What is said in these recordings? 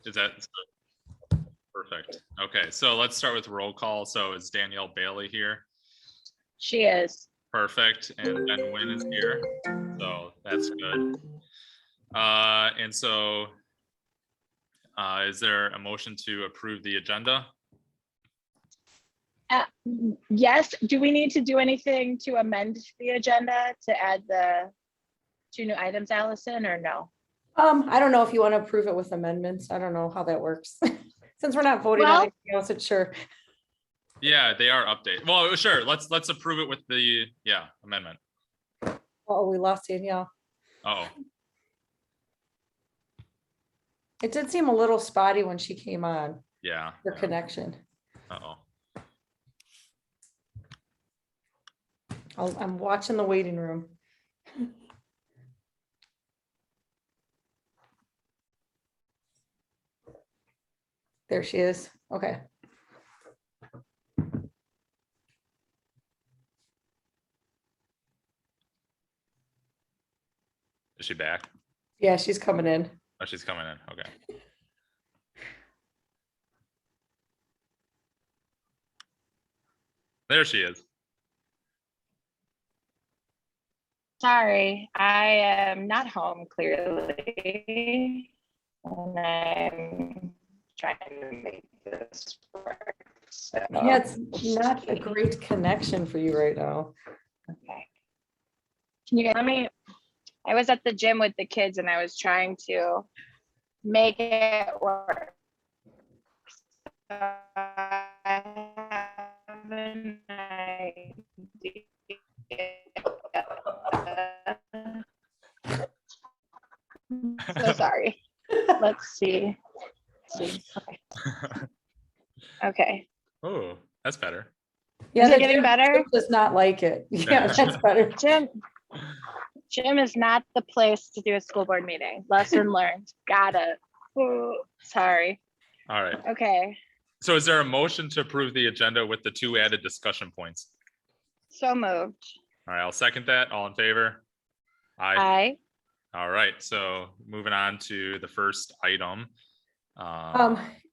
Is that perfect? Okay, so let's start with roll call. So is Danielle Bailey here? She is. Perfect. And Ben Wynn is here. So that's good. And so is there a motion to approve the agenda? Yes. Do we need to do anything to amend the agenda to add the 2 new items, Allison, or no? I don't know if you want to approve it with amendments. I don't know how that works. Since we're not voting on anything else, it's sure. Yeah, they are updated. Well, sure. Let's approve it with the amendment. Oh, we lost Danielle. Oh, It did seem a little spotty when she came on. yeah. Her connection. Uh-oh. I'm watching the waiting room. There she is. Okay. Is she back? Yeah, she's coming in. Oh, she's coming in. Okay. There she is. Sorry, I am not home clearly. And I'm trying to make this work. So, Yeah, it's not a great connection for you right now. okay. Can you let me? I was at the gym with the kids and I was trying to make it work. So I have an idea. So sorry. Let's see. Okay. Okay. Oh, that's better. Yeah, Is it getting Jim better? does not like it. Yeah, that's better. Gym is not the place to do a school board meeting. Lesson learned. Got it. Ooh, sorry. All right. Okay. So is there a motion to approve the agenda with the 2 added discussion points? So moved. All right, I'll second that. All in favor? Aye. Aye. All right, so moving on to the first item.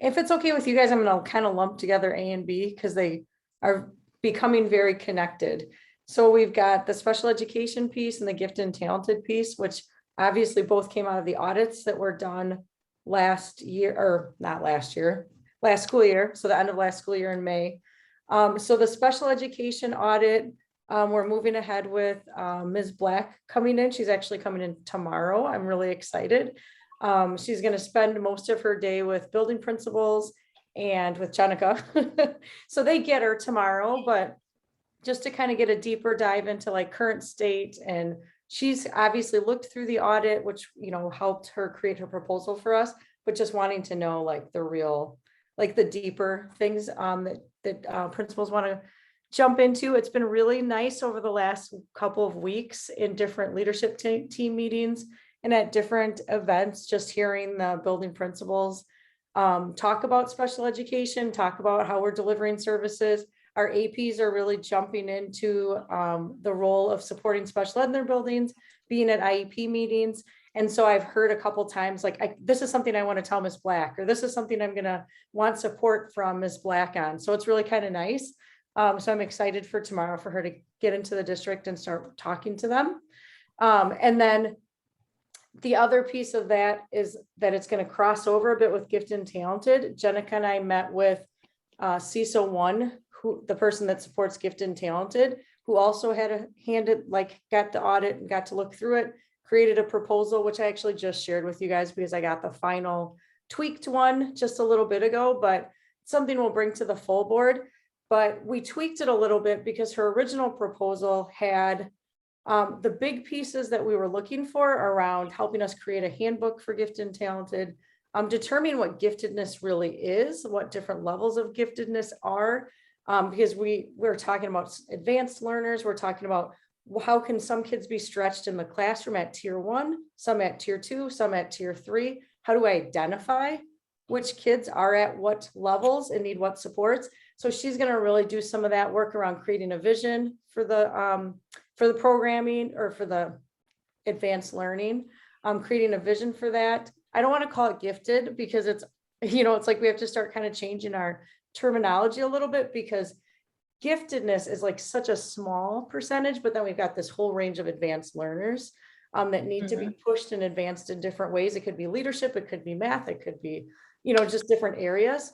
If it's okay with you guys, I'm gonna kind of lump together A and B because they are becoming very connected. So we've got the special education piece and the gifted and talented piece, which obviously both came out of the audits that were done last year, or not last year, last school year. So the end of last school year in May. So the special education audit, we're moving ahead with Ms. Black coming in. She's actually coming in tomorrow. I'm really excited. She's going to spend most of her day with building principals and with Jenica. So they get her tomorrow, but just to kind of get a deeper dive into like current state. And she's obviously looked through the audit, which, you know, helped her create her proposal for us, but just wanting to know like the real, like the deeper things that principals want to jump into. It's been really nice over the last couple of weeks in different leadership team meetings and at different events, just hearing the building principals talk about special education, talk about how we're delivering services. Our APs are really jumping into the role of supporting special ed in their buildings, being at IEP meetings. And so I've heard a couple times, like, this is something I want to tell Ms. Black, or this is something I'm going to want support from Ms. Black on. So it's really kind of nice. So I'm excited for tomorrow for her to get into the district and start talking to them. And then the other piece of that is that it's going to cross over a bit with gifted and talented. Jenica and I met with CISO 1, who the person that supports gifted and talented, who also had a handed, like got the audit and got to look through it, created a proposal, which I actually just shared with you guys because I got the final tweaked one just a little bit ago, but something we'll bring to the full board. But we tweaked it a little bit because her original proposal had the big pieces that we were looking for around helping us create a handbook for gifted and talented, determine what giftedness really is, what different levels of giftedness are, because we're talking about advanced learners. We're talking about how can some kids be stretched in the classroom at tier 1, some at tier 2, some at tier 3. How do I identify which kids are at what levels and need what supports? So she's going to really do some of that work around creating a vision for the programming or for the advanced learning, creating a vision for that. I don't want to call it gifted because it's It's like we have to start kind of changing our terminology a little bit, because giftedness is like such a small percentage, but then we've got this whole range of advanced learners that need to be pushed and advanced in different ways. It could be leadership, it could be math, it could be, just different areas.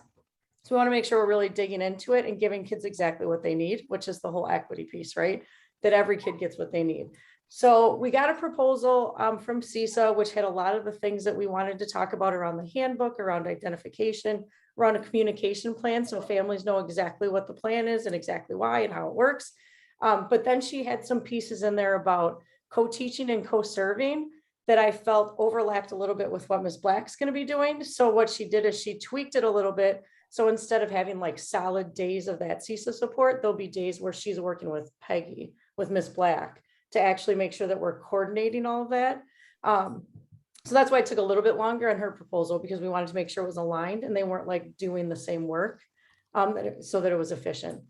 So we want to make sure we're really digging into it and giving kids exactly what they need, which is the whole equity piece, right? That every kid gets what they need. So we got a proposal from CISA, which had a lot of the things that we wanted to talk about around the handbook, around identification, around a communication plan, so families know exactly what the plan is and exactly why and how it works. But then she had some pieces in there about co-teaching and co-serving that I felt overlapped a little bit with what Ms. Black's going to be doing. So what she did is she tweaked it a little bit. So instead of having like solid days of that CISA support, there'll be days where she's working with Peggy, with Ms. Black, to actually make sure that we're coordinating all of that. So that's why it took a little bit longer on her proposal, because we wanted to make sure it was aligned and they weren't like doing the same work, so that it was efficient.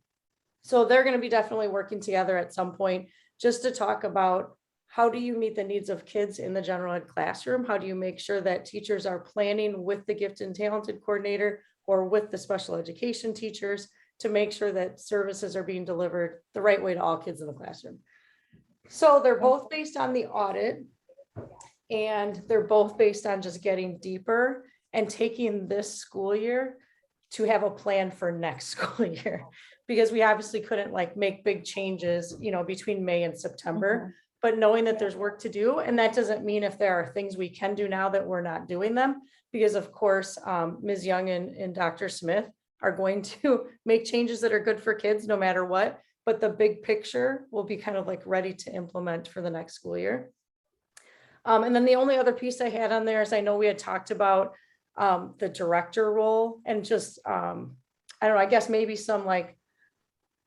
So they're going to be definitely working together at some point just to talk about how do you meet the needs of kids in the general ed classroom? How do you make sure that teachers are planning with the gifted and talented coordinator or with the special education teachers to make sure that services are being delivered the right way to all kids in the classroom? So they're both based on the audit, and they're both based on just getting deeper and taking this school year to have a plan for next school year, because we obviously couldn't like make big changes, between May and September, but knowing that there's work to do. And that doesn't mean if there are things we can do now that we're not doing them, because of course, Ms. Young and Dr. Smith are going to make changes that are good for kids no matter what, but the big picture will be kind of like ready to implement for the next school year. And then the only other piece I had on there is I know we had talked about the director role and just, I don't know, I guess maybe some like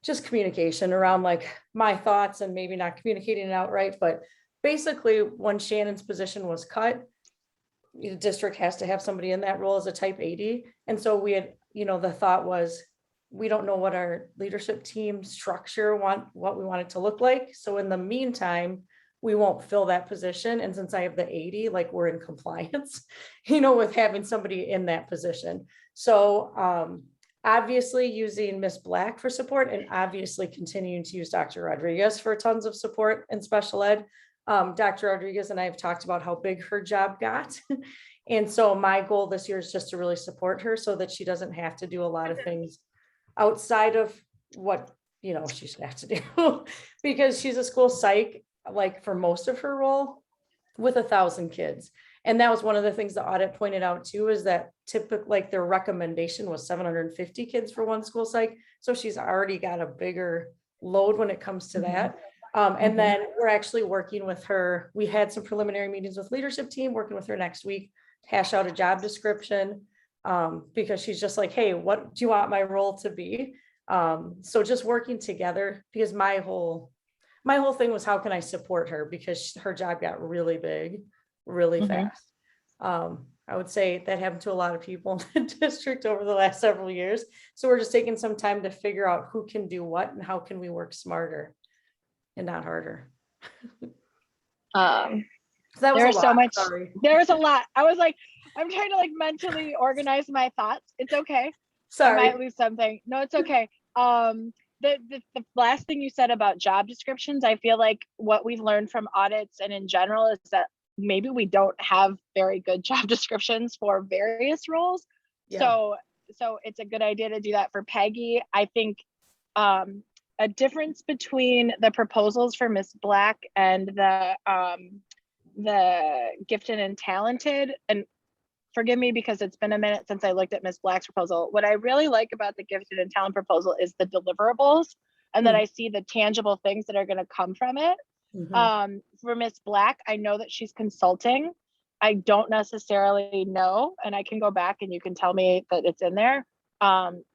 just communication around like my thoughts and maybe not communicating it outright. But basically when Shannon's position was cut, the district has to have somebody in that role as a type 80. And so we had, the thought was, we don't know what our leadership team structure what we want it to look like. So in the meantime, we won't fill that position. And since I have the 80, like we're in compliance, with having somebody in that position. So obviously using Ms. Black for support, and obviously continuing to use Dr. Rodriguez for tons of support in special ed. Dr. Rodriguez and I have talked about how big her job got. And so my goal this year is just to really support her so that she doesn't have to do a lot of things outside of what, she should have to do, because she's a school psych, like for most of her role with 1,000 kids. And that was one of the things the audit pointed out too, is that typically like their recommendation was 750 kids for one school psych. So she's already got a bigger load when it comes to that. And then we're actually working with her. We had some preliminary meetings with leadership team, working with her next week, hash out a job description, because she's just like, hey, what do you want my role to be? So just working together, because my whole thing was how can I support her, because her job got really big, really fast. I would say that happened to a lot of people in the district over the last several years. So we're just taking some time to figure out who can do what and how can we work smarter and not harder. So that was there was so much. Sorry. There was a lot. I was like, I'm trying to like mentally organize my thoughts. It's okay. Sorry. I might lose something. No, it's okay. The last thing you said about job descriptions, I feel like what we've learned from audits and in general is that maybe we don't have very good job descriptions for various roles. Yeah. So it's a good idea to do that for Peggy. I think a difference between the proposals for Miss Black and the gifted and talented, and forgive me because it's been a minute since I looked at Miss Black's proposal. What I really like about the gifted and talent proposal is the deliverables, and that I see the tangible things that are going to come from it. For Miss Black, I know that she's consulting. I don't necessarily know, and I can go back and you can tell me that it's in there,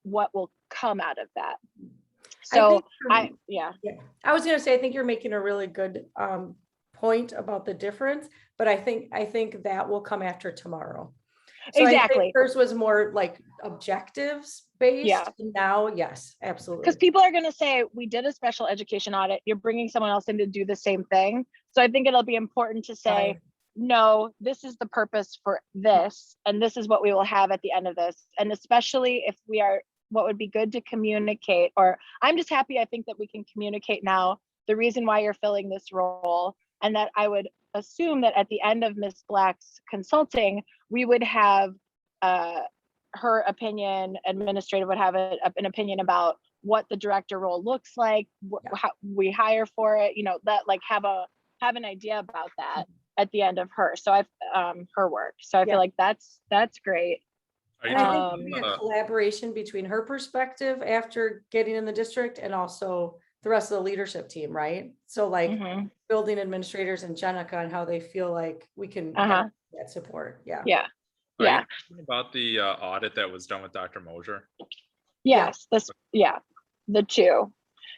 what will come out of that. So I was going to say, I think you're making a really good point about the difference, but I think that will come after tomorrow. So exactly. I think hers was more like objectives based. Yeah. Now, yes, absolutely. Because people are going to say, we did a special education audit. You're bringing someone else in to do the same thing. So I think it'll be important to say, no, this is the purpose for this, and this is what we will have at the end of this. And especially if we are, what would be good to communicate, or I'm just happy, I think that we can communicate now the reason why you're filling this role, and that I would assume that at the end of Ms. Black's consulting, we would have her opinion, administrative would have an opinion about what the director role looks like, how we hire for it, that like have an idea about that at the end of her work. So I feel like that's great. Are you And I think talking it'd be about a collaboration between her perspective after getting in the district and also the rest of the leadership team, right? So like Mhm. building administrators and Jenica and how they feel like we can have that support. Yeah. Yeah. Are you Yeah. talking about the audit that was done with Dr. Mosier? Yes. The two.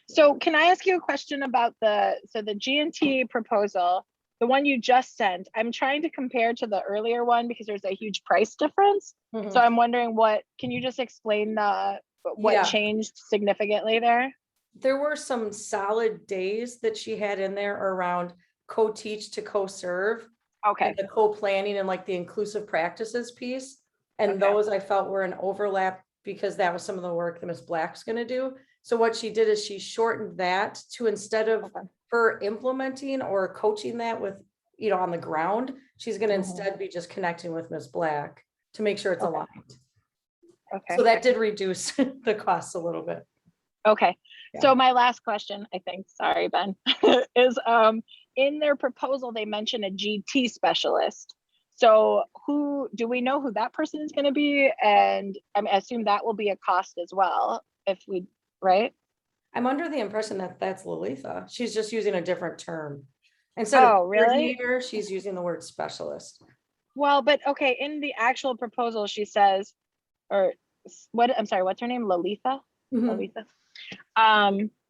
So can I ask you a question about the G&T proposal, the one you just sent? I'm trying to compare to the earlier one because there's a huge price difference. Mhm. So I'm wondering can you just explain what Yeah. changed significantly there? There were some solid days that she had in there around co-teach to co-serve. Okay. And the co-planning and like the inclusive practices piece. And Okay. those I felt were an overlap because that was some of the work that Ms. Black's gonna do. So what she did is she shortened that to, instead of Okay. her implementing or coaching that with, on the ground, she's gonna Mhm. instead be just connecting with Ms. Black to make sure it's Okay. aligned. Okay. So that did reduce the costs a little bit. Okay. Yeah. So my last question, I think, sorry, Ben, is in their proposal, they mentioned a GT specialist. So do we know who that person is going to be? And I assume that will be a cost as well, right? I'm under the impression that that's Lalitha. She's just using a different term. Instead of Really? coordinator, she's using the word specialist. Well, but okay, in the actual proposal, she says, I'm sorry, what's her name? Lalitha? Mhm. Lalitha.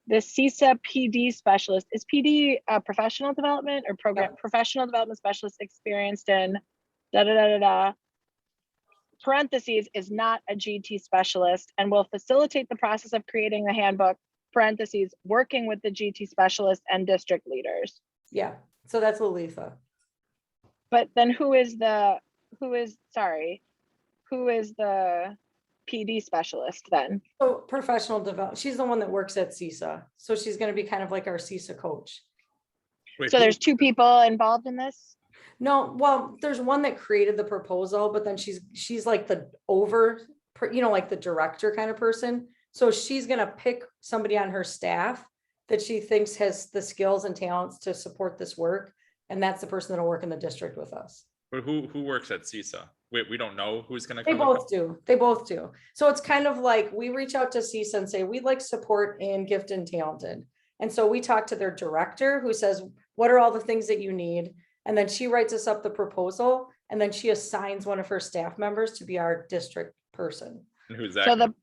The CISA PD specialist, is PD professional development or program professional development specialist experienced in parentheses is not a GT specialist and will facilitate the process of creating the handbook, parentheses, working with the GT specialist and district leaders. Yeah, so that's Lalitha. But then who is the PD specialist then? So professional development, she's the one that works at CISA. So she's gonna be kind of like our CISA coach. Wait, So who- there's two people involved in this? No, well, there's one that created the proposal, but then she's like the like the director kind of person. So she's gonna pick somebody on her staff that she thinks has the skills and talents to support this work. And that's the person that'll work in the district with us. But who works at CISA? We don't know who's gonna They come. both do. They both do. So it's kind of like we reach out to CISA and say, we'd like support in gifted and talented. And so we talk to their director who says, what are all the things that you need? And then she writes us up the proposal and then she assigns one of her staff members to be our district person. And who's that? So gonna-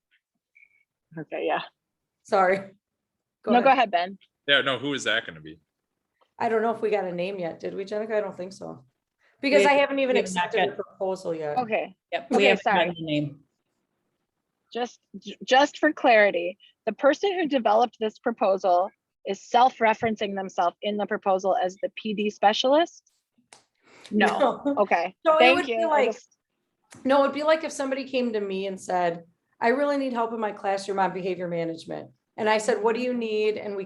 okay, yeah. Sorry. Go ahead, Ben. Yeah, no, who is that gonna be? I don't know if we got a name yet. Did we, Jenica? I don't think so. Because We- I haven't even we have not accepted the got- proposal yet. Okay, Yep, Okay, we have sorry. a name. just for clarity, the person who developed this proposal is self-referencing themselves in the proposal as the PD specialist? No, okay, So it thank would be you. like, no, it'd be like if somebody came to me and said, I really need help in my classroom on behavior management. And I said, what do you need? And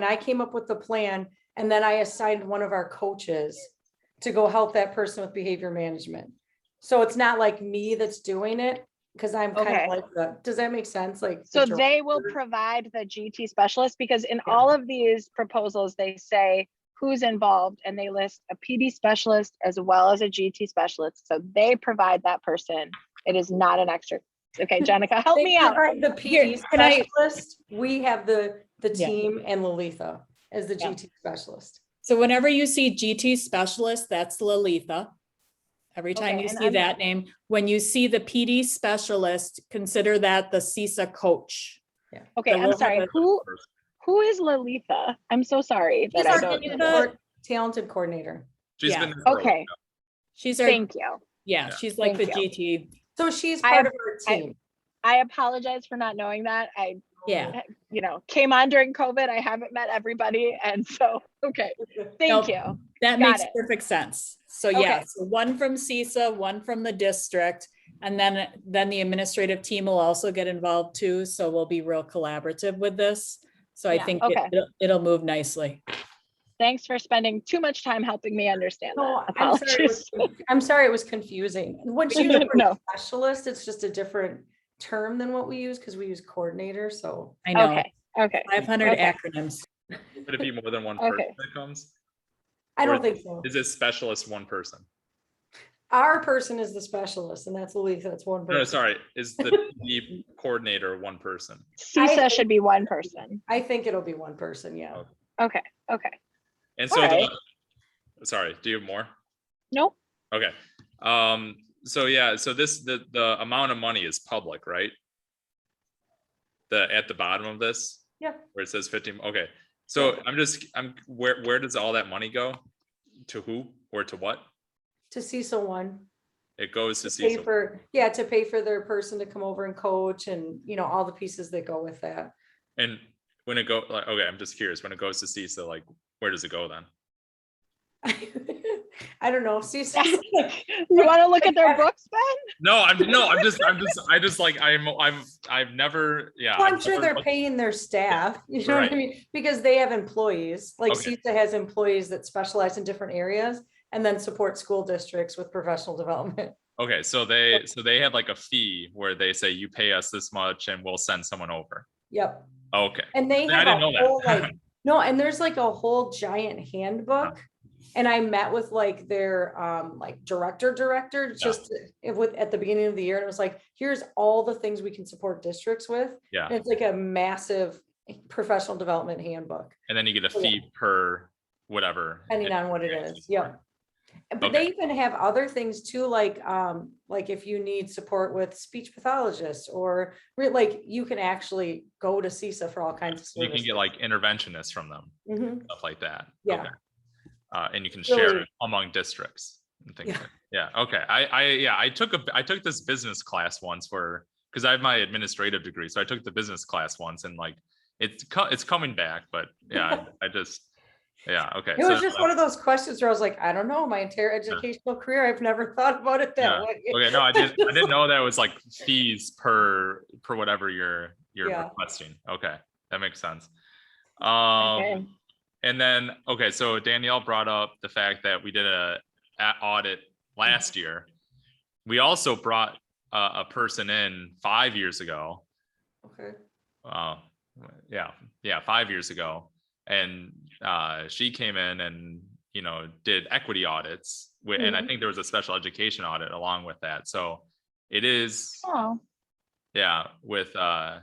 I came up with the plan. And then I assigned one of our coaches to go help that person with behavior management. So it's not like me that's doing it, because I'm kind Okay. of like that. Does that make sense? Like, So the they will director- provide the GT specialist, because in Yeah. all of these proposals, they say who's involved and they list a PD specialist as well as a GT specialist. So they provide that person. It is not an extra. Okay, Jenica, help They me out. provide the Here, PD can I- specialist. We have the Yeah. team and Lalitha as the Yeah. GT specialist. So whenever you see GT specialist, that's Lalitha. Every time Okay, you and see that name, when you see the PD specialist, consider that the CISA coach. Okay, So I'm we'll have sorry. a- Who is Lalitha? I'm so sorry that She's I our don't digital know. talented coordinator. She's Yeah. been. there for a while Okay, now. She's our, thank you. yeah, Yeah. she's like the Thank GT. So she's I part have- of our team. I apologize for not knowing that. I, Yeah. came on during COVID. I haven't met everybody. And so, okay, thank Nope. you. That Got makes it. perfect sense. So Okay. yeah, so one from CISA, one from the district, and then the administrative team will also get involved too. So we'll be real collaborative with this. So I Yeah, think okay. it'll move nicely. Thanks for spending too much time helping me understand No, that. I'm sorry, Apologies. I'm sorry it was confusing. Once you know we're No. a specialist, it's just a different term than what we use because we use coordinator, so. I know, Okay, okay. 500 Okay. acronyms. Would it be more than one Okay. person that comes? I Or don't think so. Is it specialist one person? Our person is the specialist and that's Louise, that's one No, person. sorry, is the PD coordinator one person? CISA should be one person. I think it'll be one person, yeah. Okay. Okay. And All so, right. sorry, do you have more? Nope. Okay. So yeah, so the amount of money is public, right? At the bottom of this, Yeah. where it says 15, okay. So where does all that money go? To who or to what? To CISA one. It goes to Pay CISA. for, yeah, to pay for their person to come over and coach and, you know, all the pieces that go with that. And when it go, like, okay, I'm just curious, when it goes to CISA, like, where does it go then? I don't know, CISA. You want to look at their books, Ben? No, I've never, yeah. Well, I'm I've sure never they're looked- paying their staff, you know what I Right. mean? Because they have employees, like Okay. CISA has employees that specialize in different areas and then support school districts with professional development. Okay, so they had like a fee where they say you pay us this much and we'll send someone over. Yep. Okay. And they I have didn't a know whole that. like, no, and there's like a whole giant handbook. And I met with like their like director just at the beginning of the year. And it was like, here's all the things we can support districts with. Yeah. And it's like a massive professional development handbook, And then you get a Oh, yeah. fee per whatever. depending on what it is. Yep. But they even have other things too, like if you need support with speech pathologists or like you can actually go to CISA for all kinds of You services. can get like interventionists from them, Mhm. stuff like that. Yeah. Okay. And you can Really- share it among districts and things. Yeah. Okay. I took this business class once because I have my administrative degree. So I took the business class once and like, it's coming back, but yeah, okay. It was just one of those questions where I was like, I don't know, my entire educational career, I've never thought about it that way. Okay, no, I didn't know that was like fees per whatever you're Yeah. requesting. Okay, that makes sense. Okay. And then, okay, so Danielle brought up the fact that we did a audit last year. We also brought a person in 5 years ago. Okay. 5 years ago. And she came in and, did equity audits. And I think there was a special education audit along with that. So it is, Oh, with, can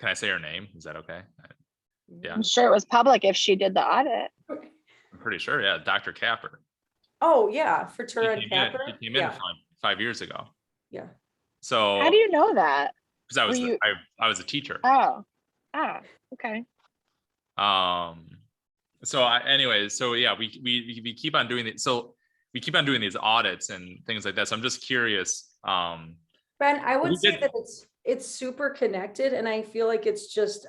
I say her name? Is that okay? Yeah. I'm sure it was public if she did the audit. I'm pretty sure. Yeah. Dr. Capper. Oh, yeah, for He Tura and came Capper. in, he came in Yeah, 5 years ago. yeah. So How do you know that? because were you- I was a teacher. Oh, okay. So yeah, we keep on doing it. So we keep on doing these audits and things like that. So I'm just curious. Ben, I We would say did- that it's super connected and I feel like it's just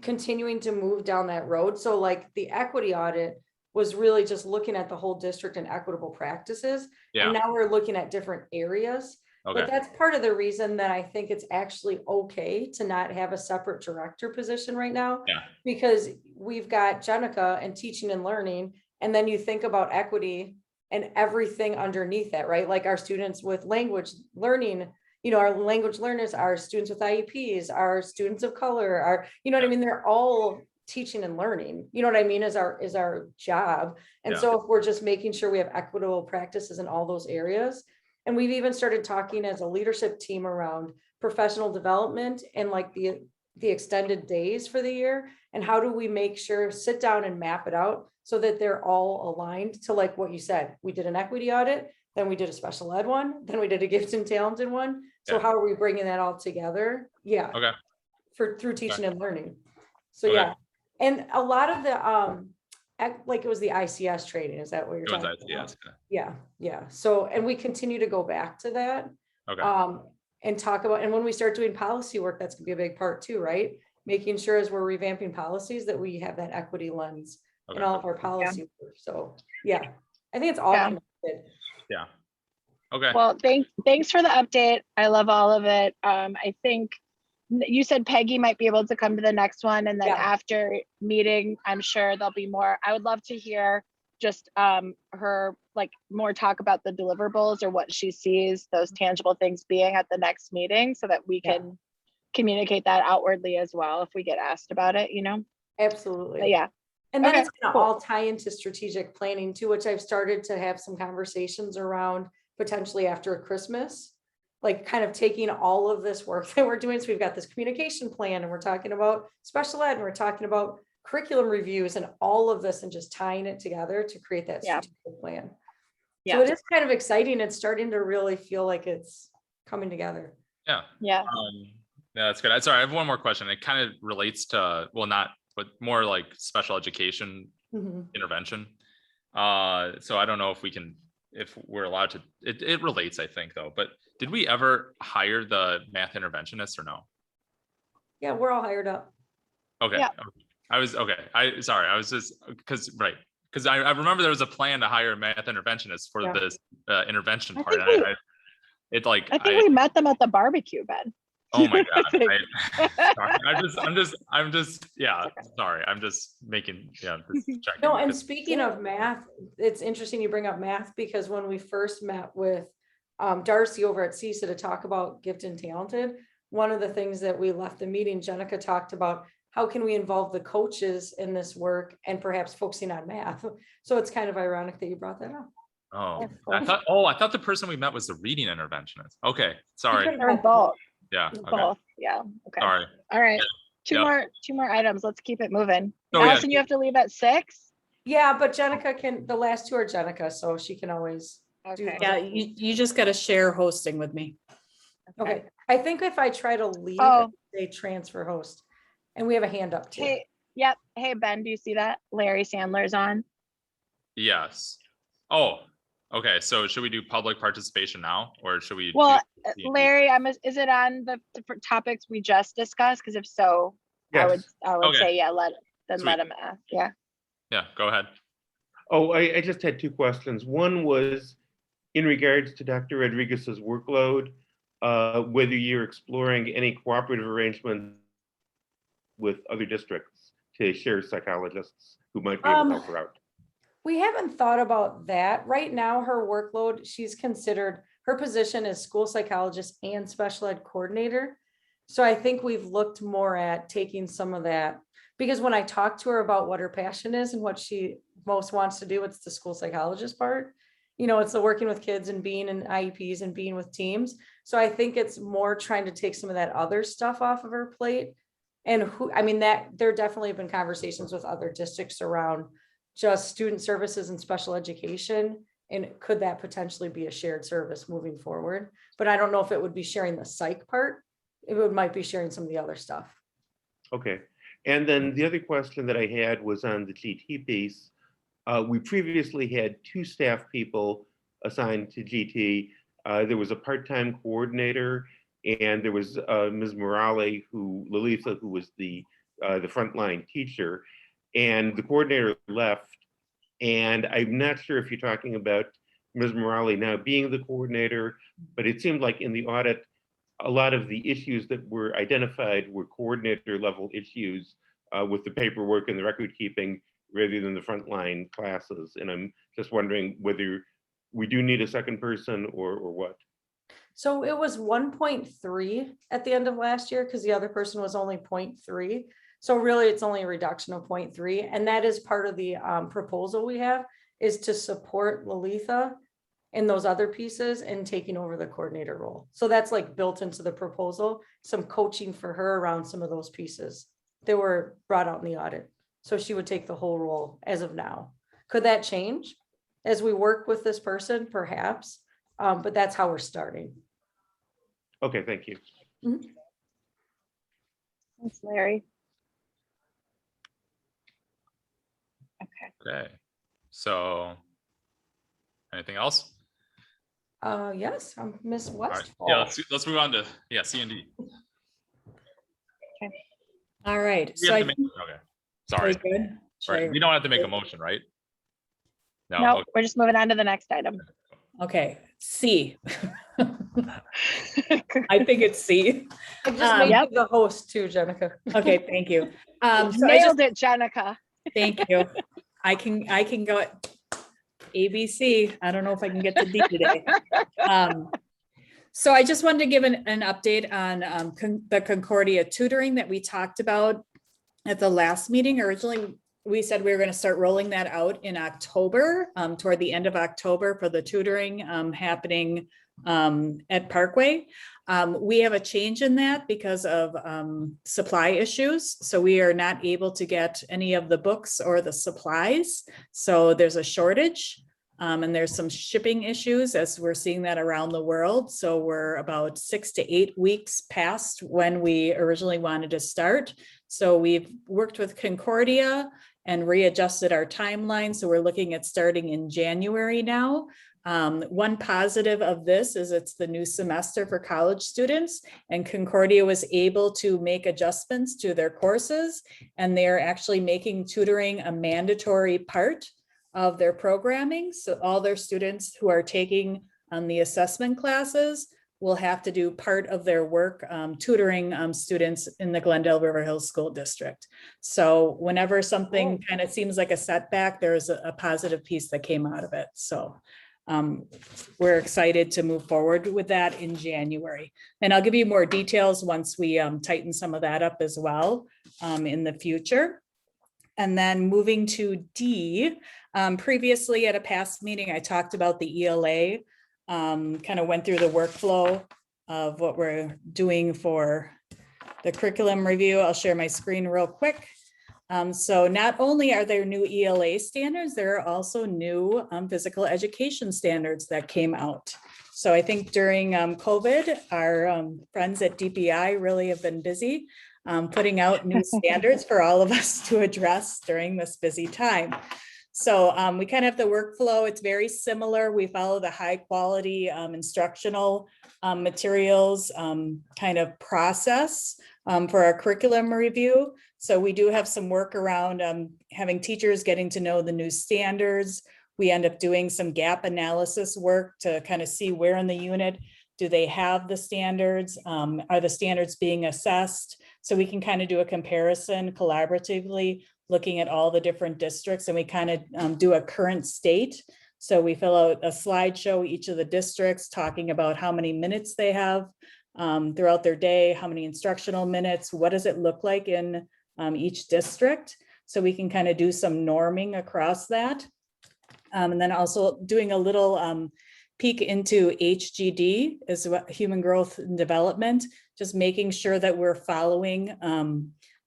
continuing to move down that road. So like the equity audit was really just looking at the whole district and equitable practices. Yeah. And now we're looking at different areas. But Okay. that's part of the reason that I think it's actually okay to not have a separate director position right now. Yeah. Because we've got Jenica and teaching and learning, and then you think about equity and everything underneath that, right? Like our students with language learning, our language learners, our students with IEPs, our students of color, what I mean? They're all teaching and learning, you know what I mean, is our job. And Yeah. so if we're just making sure we have equitable practices in all those areas. And we've even started talking as a leadership team around professional development and like the extended days for the year. And how do we make sure, sit down and map it out so that they're all aligned to like what you said. We did an equity audit, then we did a special ed one, then we did a gifted and talented one. So Yeah. how are we bringing that all together? Yeah. Okay. Through teaching and learning. So Okay. yeah. And a lot of the, like it was the ICS training, is that what you're It was talking about? ICS. Yeah. So, and we continue to go back to that. Okay. And talk about, and when we start doing policy work, that's gonna be a big part too, right? Making sure as we're revamping policies that we have that equity lens in Okay. all of our policy work. So, yeah, I think it's all Yeah. connected. Yeah. Okay. Well, thanks for the update. I love all of it. I think you said Peggy might be able to come to the next one, and then Yeah. after meeting, I'm sure there'll be more. I would love to hear just her like more talk about the deliverables or what she sees those tangible things being at the next meeting, so that we Yeah. can communicate that outwardly as well if we get asked about it, you know? Absolutely. But yeah, And then Okay, it's gonna cool. all tie into strategic planning too, which I've started to have some conversations around potentially after Christmas. Like kind of taking all of this work that we're doing. So we've got this communication plan and we're talking about special ed and we're talking about curriculum reviews and all of this and just tying it together to create that Yeah. strategic plan. Yeah. So it is kind of exciting. It's starting to really feel like it's coming together. Yeah. Yeah. Yeah, that's good. Sorry, I have one more question. It kind of relates to, well, not, but more like special education Mhm. intervention. So I don't know if we're allowed to, it relates, I think, though, but did we ever hire the math interventionist or no? Yeah, we're all hired up. Okay. Yeah. I was, okay. Sorry, I was just, because I remember there was a plan to hire a math interventionist for Yeah. this intervention I part. think we- I we met them at the barbecue, Ben. oh my God. think. I'm just, yeah, sorry. I'm just making, yeah, just checking. No, and because- speaking of math, it's interesting you bring up math because when we first met with Darcy over at CISA to talk about gifted and talented, one of the things that we left the meeting, Jenica talked about how can we involve the coaches in this work and perhaps focusing on math. So it's kind of ironic that you brought that up. Oh, Of I course. thought the person we met was the reading interventionist. Okay, sorry. Or both. Yeah, okay, Both. Yeah. Okay. sorry. All right. Yeah. Two more items. Let's keep it moving. Oh, yeah. Allison, you have to leave at 6. Yeah, but Jenica can, the last two are Jenica, so she can always do Okay. those. Yeah, you just gotta share hosting with me. Okay, I think if I try to leave, Oh. they transfer host. And we have a hand up too. Hey, yep. Hey, Ben, do you see that? Larry Sandler's on. Yes. Oh, okay. So should we do public participation now, or should we? Well, do- Larry, is it on the different topics we just discussed? Because if so, I would Okay. say, yeah, let Sweet. him ask. Yeah. Yeah, go ahead. Oh, I just had two questions. One was in regards to Dr. Rodriguez's workload, whether you're exploring any cooperative arrangements with other districts to share psychologists who might be able to help her out. We haven't thought about that. Right now, her workload, she's considered, her position is school psychologist and special ed coordinator. So I think we've looked more at taking some of that, because when I talk to her about what her passion is and what she most wants to do, it's the school psychologist part. You know, it's the working with kids and being in IEPs and being with teams. So I think it's more trying to take some of that other stuff off of her plate. And that there definitely have been conversations with other districts around just student services and special education. And could that potentially be a shared service moving forward? But I don't know if it would be sharing the psych part. Might be sharing some of the other stuff. Okay. And then the other question that I had was on the GT piece. We previously had 2 staff people assigned to GT. There was a part-time coordinator, and there was Ms. Morale, Lalitha, who was the frontline teacher, and the coordinator left. And I'm not sure if you're talking about Ms. Morale now being the coordinator, but it seemed like in the audit, a lot of the issues that were identified were coordinator level issues with the paperwork and the record keeping rather than the frontline classes. And I'm just wondering whether we do need a second person or what. So it was 1.3 at the end of last year because the other person was only 0.3. So really it's only a reduction of 0.3. And that is part of the proposal we have, is to support Lalitha in those other pieces and taking over the coordinator role. So that's like built into the proposal, some coaching for her around some of those pieces that were brought out in the audit. So she would take the whole role as of now. Could that change as we work with this person? Perhaps, but that's how we're starting. Okay, thank you. Thanks, Larry. Okay. Okay. So anything else? Yes, I'm Miss All right. Westfall. Yeah, let's move on to C and D. All right, We so have I to make- think Okay, sorry. very good. Right, we don't have to make a motion, right? No, No, okay. we're just moving on to the next item. Okay, C. I think it's C. I just made Yep. you the host too, Jenica. Okay, thank you. So I just, Nailed it, Jenica. thank you. I can go ABC. I don't know if I can get to D today. So I just wanted to give an update on the Concordia tutoring that we talked about at the last meeting. Originally, we said we were going to start rolling that out in October, toward the end of October for the tutoring happening at Parkway. We have a change in that because of supply issues. So we are not able to get any of the books or the supplies. So there's a shortage. And there's some shipping issues as we're seeing that around the world. So we're about 6 to 8 weeks past when we originally wanted to start. So we've worked with Concordia and readjusted our timeline. So we're looking at starting in January now. One positive of this is it's the new semester for college students, and Concordia was able to make adjustments to their courses, and they're actually making tutoring a mandatory part of their programming. So all their students who are taking the assessment classes will have to do part of their work tutoring students in the Glendale-River Hills School District. So whenever something kind of seems like a setback, there's a positive piece that came out of it. So we're excited to move forward with that in January. And I'll give you more details once we tighten some of that up as well in the future. And then moving to D, previously at a past meeting, I talked about the ELA, kind of went through the workflow of what we're doing for the curriculum review. I'll share my screen real quick. So not only are there new ELA standards, there are also new physical education standards that came out. So I think during COVID, our friends at DPI really have been busy putting out new standards for all of us to address during this busy time. So we kind of have the workflow. It's very similar. We follow the high quality instructional materials kind of process for our curriculum review. So we do have some work around having teachers getting to know the new standards. We end up doing some gap analysis work to kind of see where in the unit do they have the standards? Are the standards being assessed? So we can kind of do a comparison collaboratively, looking at all the different districts, and we kind of do a current state. So we fill out a slideshow, each of the districts, talking about how many minutes they have throughout their day, how many instructional minutes, what does it look like in each district? So we can kind of do some norming across that. And then also doing a little peek into HGD, as well, human growth and development, just making sure that we're following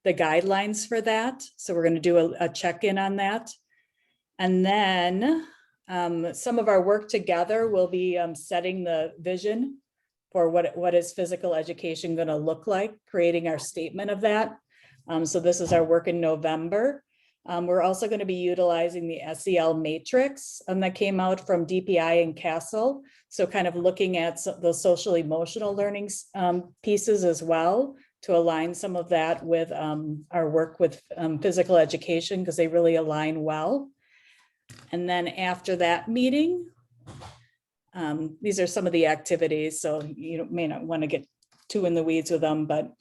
the guidelines for that. So we're going to do a check-in on that. And then some of our work together will be setting the vision for what is physical education going to look like, creating our statement of that. So this is our work in November. We're also going to be utilizing the SEL matrix that came out from DPI and Castle. So kind of looking at the social emotional learning pieces as well, to align some of that with our work with physical education, because they really align well. And then after that meeting, these are some of the activities. So you may not want to get too in the weeds with them, but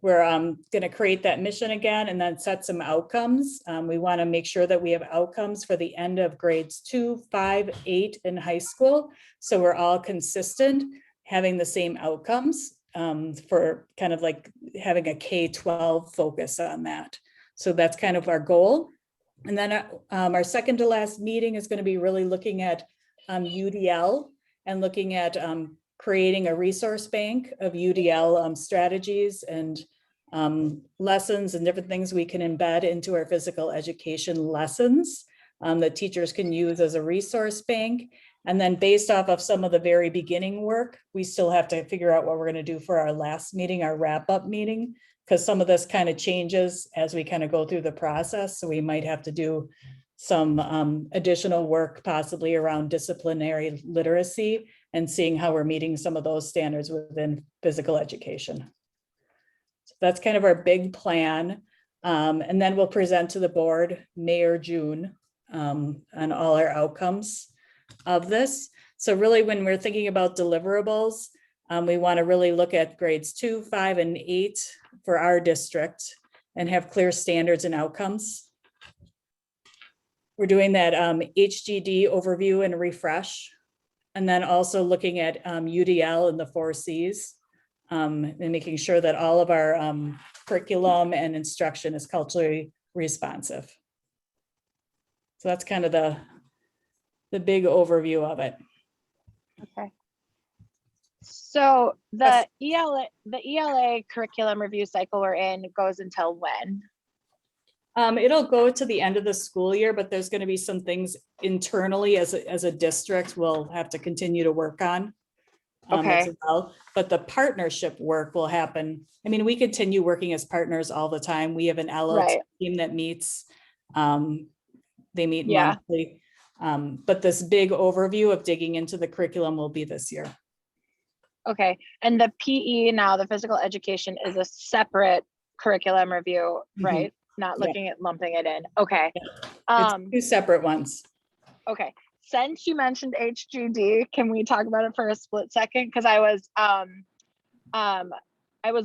we're going to create that mission again and then set some outcomes. We want to make sure that we have outcomes for the end of grades 2, 5, 8 in high school. So we're all consistent, having the same outcomes for kind of like having a K-12 focus on that. So that's kind of our goal. And then our second to last meeting is going to be really looking at UDL and looking at creating a resource bank of UDL strategies and lessons and different things we can embed into our physical education lessons that teachers can use as a resource bank. And then based off of some of the very beginning work, we still have to figure out what we're going to do for our last meeting, our wrap-up meeting, because some of this kind of changes as we kind of go through the process. So we might have to do some additional work possibly around disciplinary literacy and seeing how we're meeting some of those standards within physical education. So that's kind of our big plan. And then we'll present to the board May or June on all our outcomes of this. So really, when we're thinking about deliverables, we want to really look at grades 2, 5, and 8 for our district and have clear standards and outcomes. We're doing that HGD overview and refresh, and then also looking at UDL and the 4 Cs, and making sure that all of our curriculum and instruction is culturally responsive. So that's kind of the big overview of it. Okay. So the ELA curriculum review cycle we're in goes until when? It'll go to the end of the school year, but there's going to be some things internally as a district we'll have to continue to work on. Okay. As well. But the partnership work will happen. I mean, we continue working as partners all the time. We have an LLT Right. team that meets. They meet Yeah. monthly. But this big overview of digging into the curriculum will be this year. Okay. And the PE now, the physical education, is a separate curriculum review, right? Not Yeah. looking at lumping it in. Okay. It's 2 separate ones. Okay. Since you mentioned HGD, can we talk about it for a split second? Because I was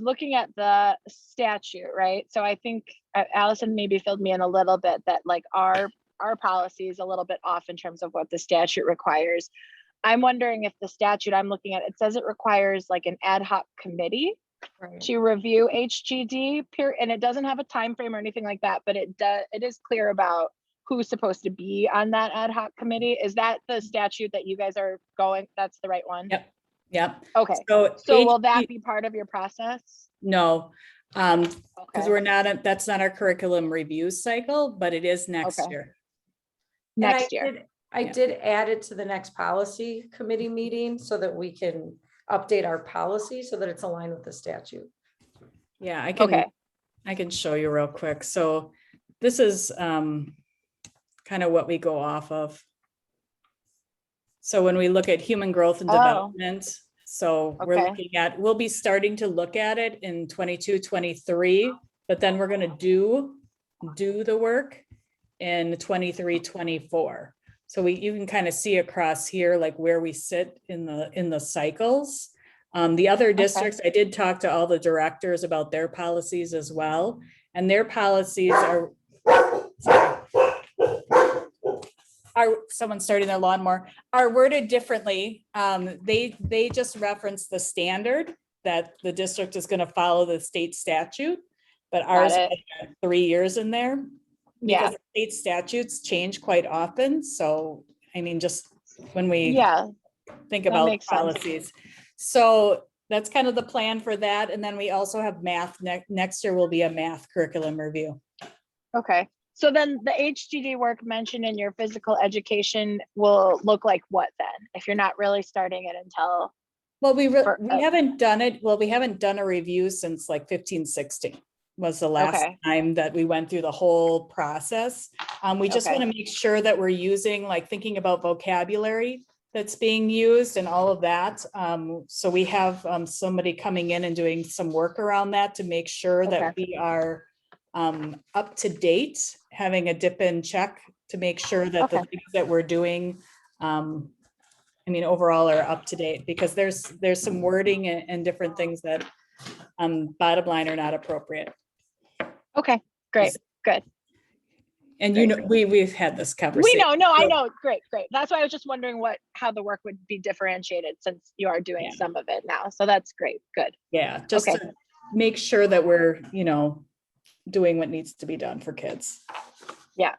looking at the statute, right? So I think Allison maybe filled me in a little bit that like our policy is a little bit off in terms of what the statute requires. I'm wondering if the statute I'm looking at, it says it requires like an ad hoc committee to review HGD, and it doesn't have a time frame or anything like that, but it is clear about who's supposed to be on that ad hoc committee. Is that the statute that you guys are going? That's the right one? Yep. Okay. So will that be part of your process? No, because Okay. we're not, that's not our curriculum review cycle, but it is next Okay. year. Next year. I did add it to the next policy committee meeting so that we can update our policy so that it's aligned with the statute. Yeah, I can show you real quick. So this is kind of what we go off of. So when we look at human growth and development, so we're looking at, we'll be starting to look at it in 22, 23, but then we're going to do the work in 23, 24. So you can kind of see across here, like where we sit in the cycles. The other districts, I did talk to all the directors about their policies as well. And their policies are someone's starting their lawnmower, are worded differently. They just reference the standard that the district is going to follow the state statute, but ours has 3 years in there. Because state statutes change quite often. So, I mean, just when we think about policies. So that's kind of the plan for that. And then we also have math. Next year will be a math curriculum review. Okay. So then the HGD work mentioned in your physical education will look like what then? If you're not really starting it until? Well, we haven't done it. Well, we haven't done a review since like 15, 16. Was the last time that we went through the whole process. We just want to make sure that we're using, like thinking about vocabulary that's being used and all of that. So we have somebody coming in and doing some work around that to make sure that we are up to date, having a dip in check to make sure that the things that we're doing, I mean, overall are up to date, because there's some wording and different things that bottom line are not appropriate. Okay, great, good. And you know, we've had this conversation. We know, I know, great. That's why I was just wondering how the work would be differentiated, since you are doing some of it now. So that's great, good. Yeah, just to make sure that we're, doing what needs to be done for kids. Yeah,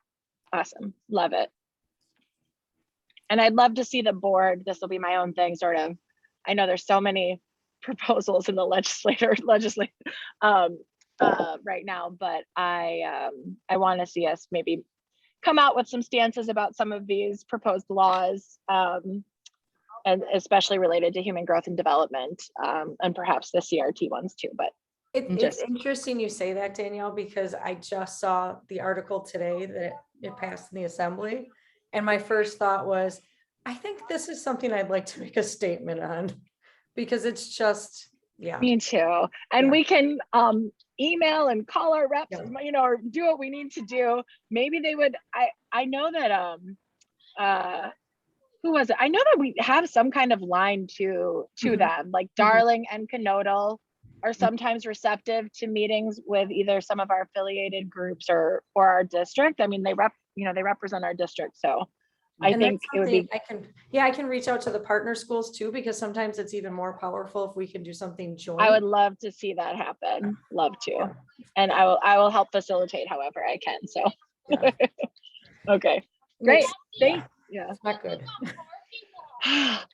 awesome, love it. And I'd love to see the board, this will be my own thing, sort of. I know there's so many proposals in the legislature right now, but I want to see us maybe come out with some stances about some of these proposed laws, and especially related to human growth and development, and perhaps the CRT ones too. But it's interesting you say that, Danielle, because I just saw the article today that it passed in the assembly, and my first thought was, I think this is something I'd like to make a statement on, because it's just, Yeah. Me too. And Yeah. we can email and call our reps, Yeah. you know, or do what we need to do. Maybe they would, I know that who was it? I know that we have some kind of line to Mhm. them, like Mhm. Darling and Canodal are sometimes receptive to meetings with either some of our affiliated groups or our district. I mean, they represent our district. So I And think that's it would something be, I can reach out to the partner schools too, because sometimes it's even more powerful if we can do something joint. I would love to see that happen. Love to. Yeah. And I will help facilitate however I can. So, Yeah. okay, great. Yeah, Thank, yeah. it's not good.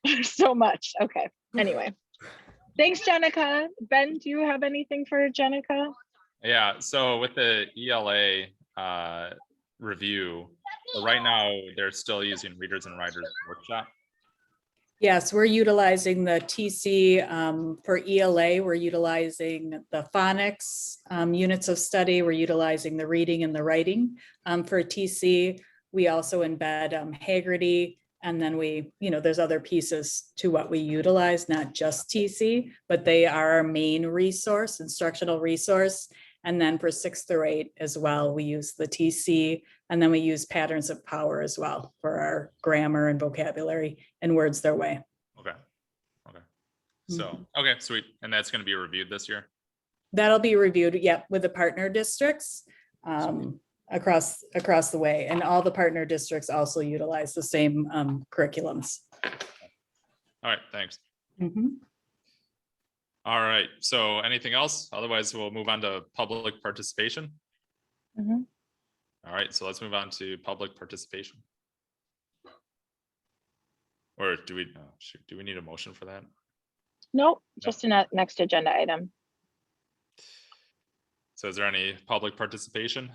There's so much. Okay. Anyway, thanks, Jenica. Ben, do you have anything for Jenica? Yeah, so with the ELA review, so right now they're still using Readers and Writers Workshop. Yes, we're utilizing the TC for ELA. We're utilizing the phonics units of study. We're utilizing the reading and the writing for TC. We also embed Haggerty, and then there's other pieces to what we utilize, not just TC, but they are our main resource, instructional resource. And then for 6th through 8 as well, we use the TC, and then we use Patterns of Power as well for our grammar and vocabulary and words their way. Okay. So, okay, sweet. And that's going to be reviewed this year? That'll be reviewed, yep, with the partner districts across the way. And all the partner districts also utilize the same curriculums. All right, thanks. Mhm. All right, so anything else? Otherwise, we'll move on to public participation. Mhm. All right, so let's move on to public participation. Or do we need a motion for that? Nope, just a next agenda item. So is there any public participation?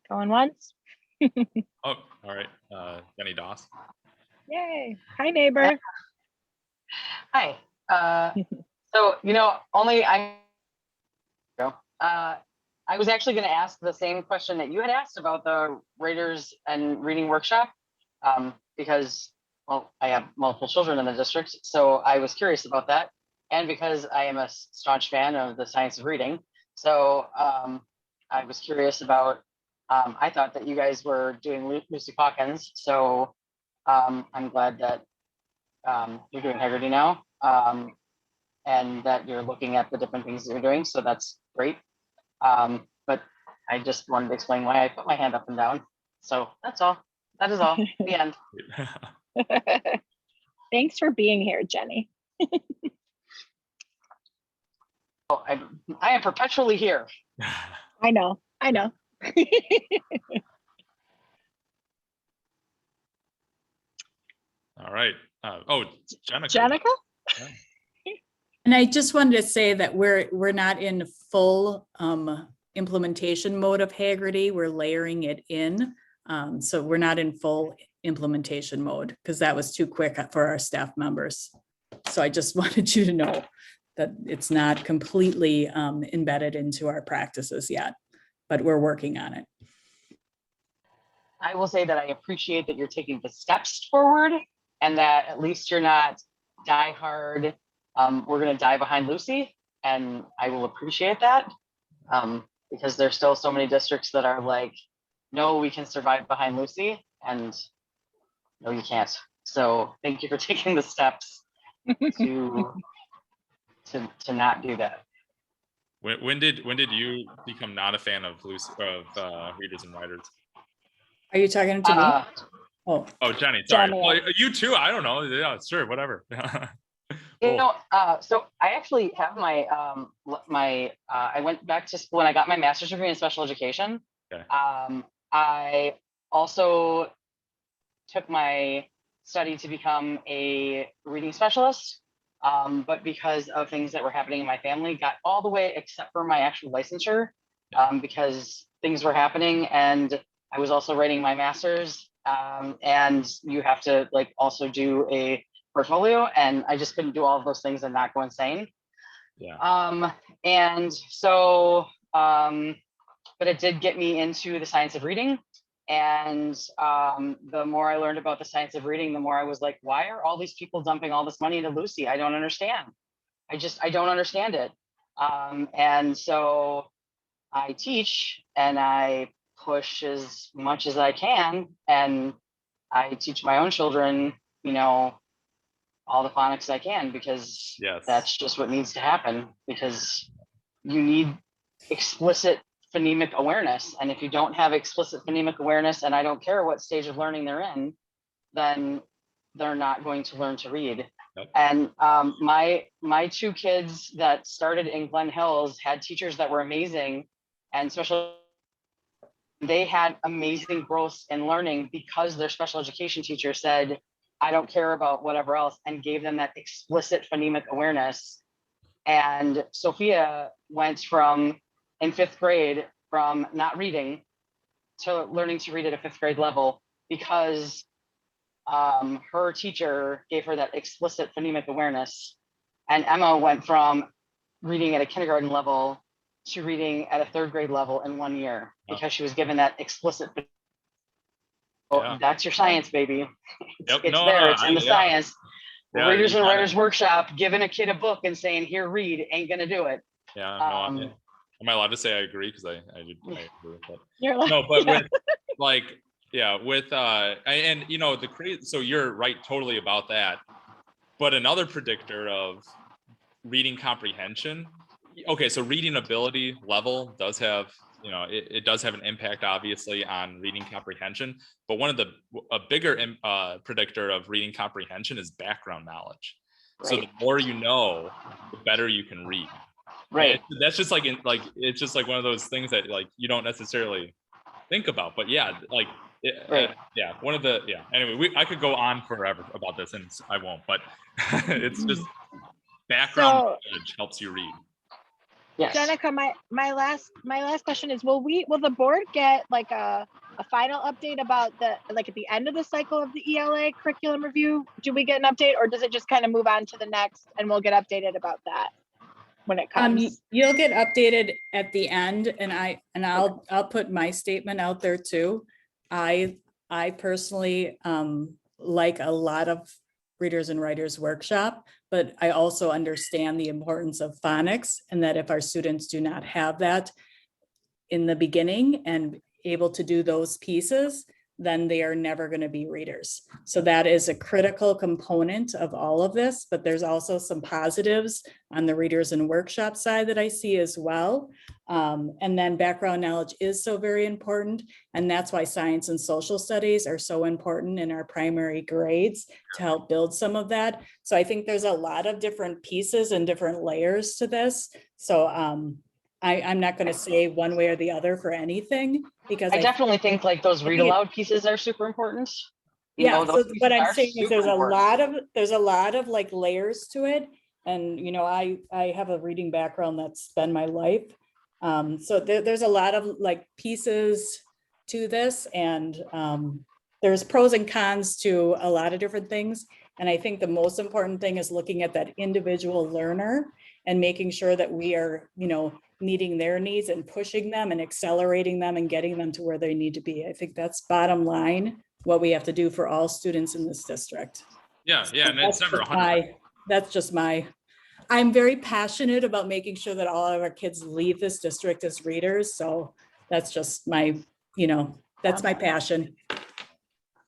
Going once? Oh, all right, Jenny Doss. Yay. Hi, neighbor. Hi. So, I was actually going to ask the same question that you had asked about the Readers and Reading Workshop, because, well, I have multiple children in the district, so I was curious about that. And because I am a staunch fan of the science of reading, so I was curious about, I thought that you guys were doing Lucy Hawkins, so I'm glad that you're doing Haggerty now, and that you're looking at the different things that you're doing. So that's great. But I just wanted to explain why I put my hand up and down. So that's all. That is all. The end. Thanks for being here, Jenny. Oh, I am perpetually here. I know. All right. Oh, Jenica. Jenica? And I just wanted to say that we're not in full implementation mode of Haggerty. We're layering it in. So we're not in full implementation mode because that was too quick for our staff members. So I just wanted you to know that it's not completely embedded into our practices yet, but we're working on it. I will say that I appreciate that you're taking the steps forward and that at least you're not die hard. We're going to die behind Lucy, and I will appreciate that because there's still so many districts that are like, no, we can survive behind Lucy, and no, you can't. So thank you for taking the steps to not do that. When did you become not a fan of Readers and Writers? Are you talking to me? Oh, Jenny, sorry. Jenny. Well, you too. I don't know. Yeah, sure, whatever. You know, so I actually have my I went back to school and I got my master's degree in special education. Okay. I also took my study to become a reading specialist, but because of things that were happening in my family, got all the way except for my actual licensure, because things were happening, and I was also writing my master's, and you have to like also do a portfolio, and I just couldn't do all of those things and not go insane. Yeah. And so, but it did get me into the science of reading, And the more I learned about the science of reading, the more I was like, why are all these people dumping all this money into Lucy? I don't understand. I don't understand it. And so I teach and I push as much as I can. And I teach my own children, you know, all the phonics I can, because Yes. that's just what needs to happen, because you need explicit phonemic awareness. And if you don't have explicit phonemic awareness, and I don't care what stage of learning they're in, then they're not going to learn to read. Yep. And my two kids that started in Glen Hills had teachers that were amazing, and especially they had amazing growth in learning because their special education teacher said, I don't care about whatever else, and gave them that explicit phonemic awareness. And Sophia went from, in 5th grade, from not reading to learning to read at a 5th grade level because her teacher gave her that explicit phonemic awareness. And Emma went from reading at a kindergarten level to reading at a 3rd grade level in 1 year because she was given that explicit. Yeah. That's your science, baby. Yep. It's No, there. no, It's in the yeah. science. Yeah, Readers you and got it. Writers Workshop, giving a kid a book and saying, here, read, ain't gonna do it. Yeah. No, am I allowed to say I agree? Because I agree with that. You're like, No, but with like, yeah, with and you know, the crazy, so you're right totally about that. But another predictor of reading comprehension, okay, so reading ability level does have, you know, it does have an impact obviously on reading comprehension, but one of a bigger predictor of reading comprehension is background knowledge. So the Right. more you know, the better you can read. Right. And that's just like it's just like one of those things that like you don't necessarily think about, but yeah, like Right. yeah, one of the anyway, I could go on forever about this and I won't, but it's just background so knowledge helps you read. Yes. Jenica, my last question is, will the board get like a final update about the, like at the end of the cycle of the ELA curriculum review? Do we get an update, or does it just kind of move on to the next and we'll get updated about that when it comes? You'll get updated at the end, and I'll put my statement out there too. I personally like a lot of Readers and Writers Workshop, but I also understand the importance of phonics, and that if our students do not have that in the beginning and able to do those pieces, then they are never going to be readers. So that is a critical component of all of this, but there's also some positives on the Readers and Workshop side that I see as well. And then background knowledge is so very important. And that's why science and social studies are so important in our primary grades to help build some of that. So I think there's a lot of different pieces and different layers to this. So I'm not going to say one way or the other for anything, because I definitely think like those read aloud pieces are super important. Yeah, so what I'm are saying is super important. there's a lot of like layers to it. And, you know, I have a reading background that's been my life. So there's a lot of like pieces to this, and there's pros and cons to a lot of different things. And I think the most important thing is looking at that individual learner and making sure that we are, you know, meeting their needs and pushing them and accelerating them and getting them to where they need to be. I think that's bottom line, what we have to do for all students in this district. Yeah, and it's never 100%. That's just my, I'm very passionate about making sure that all of our kids leave this district as readers. So that's just my, you know, that's my passion.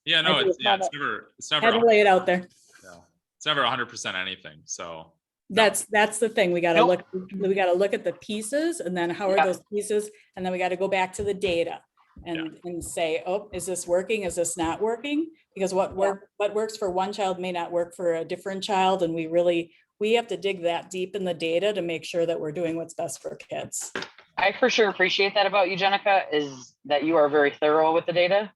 Yeah, no, it's never Had to lay it out there. Yeah, it's never 100% anything. So that's the thing. We got to look at the pieces, and then how are those pieces, and then we got to go back to the data and say, oh, is this working? Is this not working? Because what works for one child may not work for a different child, and we have to dig that deep in the data to make sure that we're doing what's best for kids. I for sure appreciate that about you, Jenica, is that you are very thorough with the data.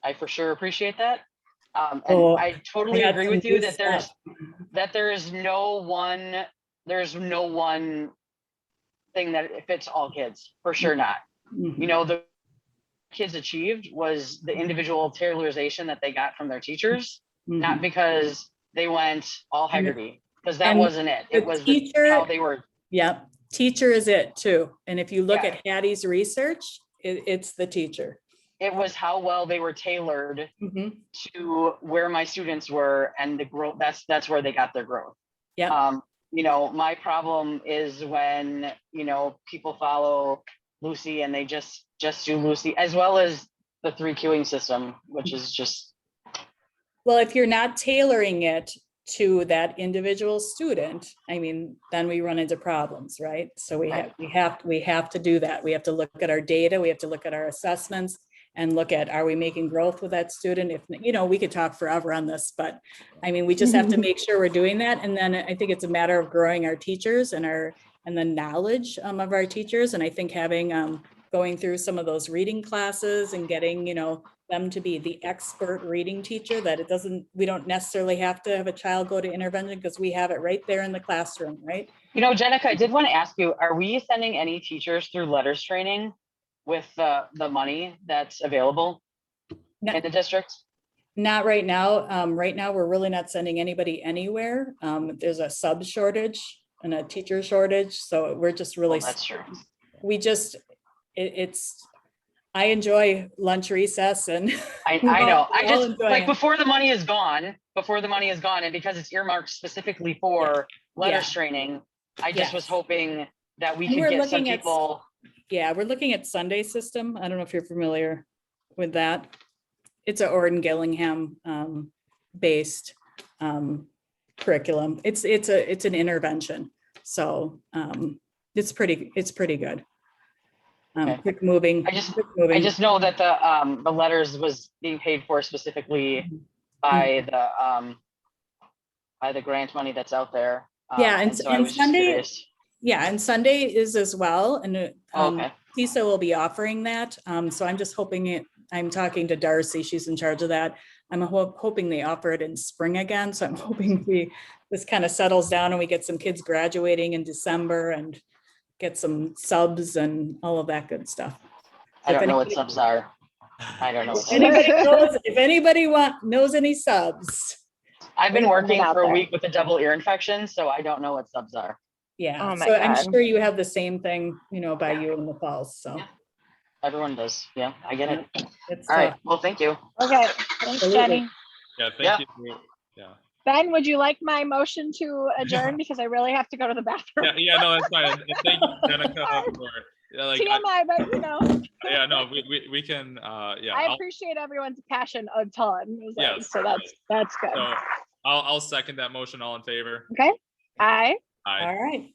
I for sure appreciate that. And I totally agree with you that there's no one thing that fits all kids, for sure not. Mm-hmm. You know, the kids achieved was the individual tailorization that they got from their teachers, not because they went all Haggerty, because that wasn't it. It was how they were. Yep. Teacher is it too. And if you look at Hattie's research, it's the teacher. it was how well they were tailored Mhm. to where my students were and the growth. That's where they got their growth. Yep. You know, my problem is when, you know, people follow Lucy and they just do Lucy, as well as the 3 queuing system, which is just, Well, if you're not tailoring it to that individual student, I mean, then we run into problems, right? So we have to do that. We have to look at our data, we have to look at our assessments and look at, are we making growth with that student? If, you know, we could talk forever on this, but I mean, we just have to make sure we're doing that. And then I think it's a matter of growing our teachers and the knowledge of our teachers. And I think having, going through some of those reading classes and getting, you know, them to be the expert reading teacher, that we don't necessarily have to have a child go to intervention because we have it right there in the classroom, right? you know, Jenica, I did want to ask you, are we sending any teachers through letters training with the money that's available in the district? Not right now. Right now, we're really not sending anybody anywhere. There's a sub shortage and a teacher shortage. So we're just really, Well, that's true. I enjoy lunch recess and. I know. I We're all just enjoying like it. before the money is gone, and because it's earmarked specifically for letters training, I just was hoping that we And could we're get some looking at- people. Yeah, we're looking at Sunday system. I don't know if you're familiar with that. It's a Orton Gillingham based curriculum. It's an intervention. So it's pretty good. Okay. Quick moving. I just know that the letters was being paid for specifically by the grant money that's out there. Yeah, and so I was just Sunday, curious. yeah, and Sunday is as well. And Okay. TISA will be offering that. So I'm just hoping I'm talking to Darcy, she's in charge of that. I'm hoping they offer it in spring again. So I'm hoping this kind of settles down and we get some kids graduating in December and get some subs and all of that good stuff. I don't know what subs are. I don't know. What If anybody knows any subs. I've been working out for a there. week with a double ear infection, so I don't know what subs are. Yeah, Oh my so I'm God. sure you have the same thing, you know, by you in the falls, so. Yeah. Everyone does. Yeah, I get it. It's All right. tough. Well, thank you. Okay, thanks, Absolutely. Jenny. Yeah, Yeah. thank you. Yeah. Ben, would you like my motion to adjourn? Because I really have to go to the bathroom. Yeah, no, that's fine. And thank you, Jenica, for TMI, but you know. yeah, no, we can yeah. I appreciate everyone's passion a ton. Yes, So that's good. So I'll second that motion. All in favor? Okay. Aye. Aye. All right.